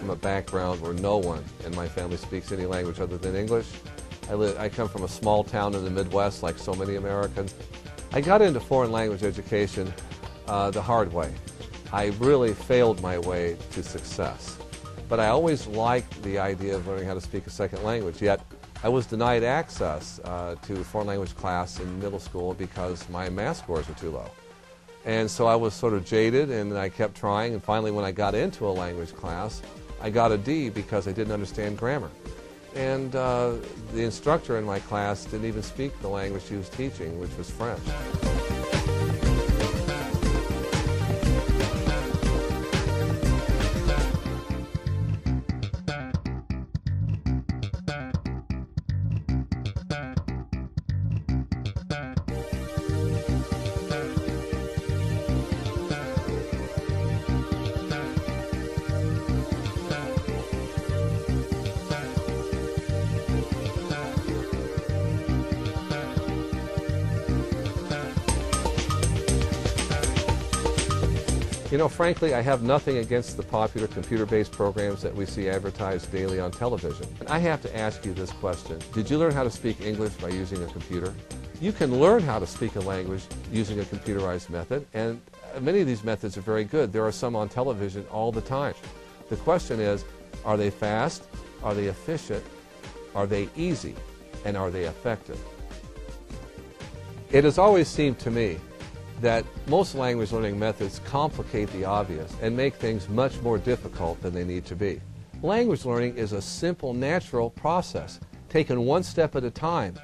from a background where no one in my family speaks any language other than English. I come from a small town in the Midwest, like so many Americans. I got into foreign language education the hard way. I really failed my way to success. But I always liked the idea of learning how to speak a second language, yet I was denied access to foreign language class in middle school because my math scores were too low. And so I was sort of jaded, and I kept trying, and finally when I got into a language class, I got a D because I didn't understand grammar. And the instructor in my class didn't even speak the language she was teaching, which was French. You know, frankly, I have nothing against the popular computer-based programs that we see advertised daily on television. And I have to ask you this question. Did you learn how to speak English by using a computer? You can learn how to speak a language using a computerized method, and many of these methods are very good. There are some on television all the time. The question is, are they fast? Are they efficient? Are they easy? And are they effective? It has always seemed to me that most language learning methods complicate the obvious and make things much more difficult than they need to be. Language learning is a simple, natural process, taken one step at a time.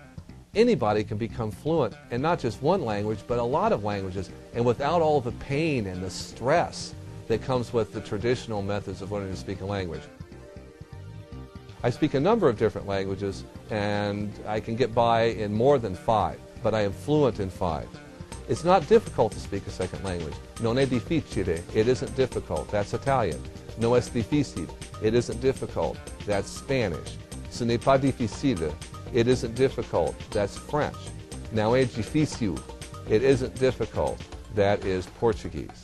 Anybody can become fluent in not just one language, but a lot of languages, and without all the pain and the stress that comes with the traditional methods of learning to speak a language. I speak a number of different languages, and I can get by in more than 5, but I am fluent in 5. It's not difficult to speak a second language. Non è difficile. It isn't difficult. That's Italian. No es difícil. It isn't difficult. That's Spanish. Ce n'est pas difficile. It isn't difficult. That's French. Não é difícil. It isn't difficult. That is Portuguese.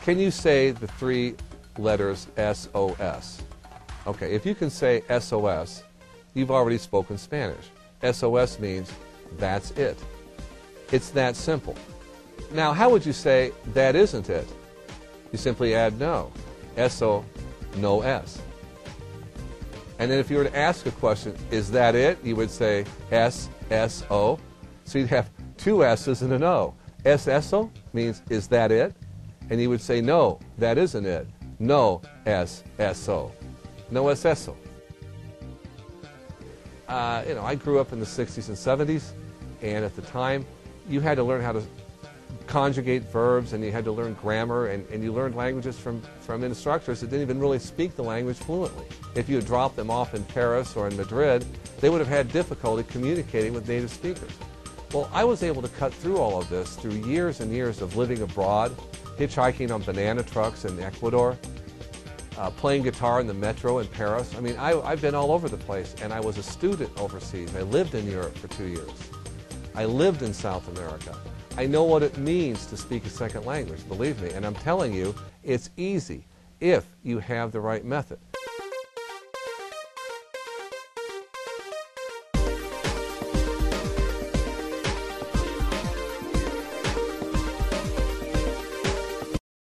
Can you say the 3 letters SOS? Okay, if you can say SOS, you've already spoken Spanish. SOS means that's it. It's that simple. Now, how would you say that isn't it? You simply add no. S-O, no S. And then if you were to ask a question, is that it? You would say S-S-O. So you'd have 2 S's and an O. S-S-O means, is that it? And you would say, no, that isn't it. No S-S-O. No S-S-O. You know, I grew up in the 60s and 70s, and at the time, you had to learn how to conjugate verbs, and you had to learn grammar, and you learned languages from instructors that didn't even really speak the language fluently. If you had dropped them off in Paris or in Madrid, they would have had difficulty communicating with native speakers. Well, I was able to cut through all of this through years and years of living abroad, hitchhiking on banana trucks in Ecuador, playing guitar in the metro in Paris. I mean, I've been all over the place, and I was a student overseas. I lived in Europe for 2 years. I lived in South America. I know what it means to speak a second language, believe me, and I'm telling you, it's easy if you have the right method.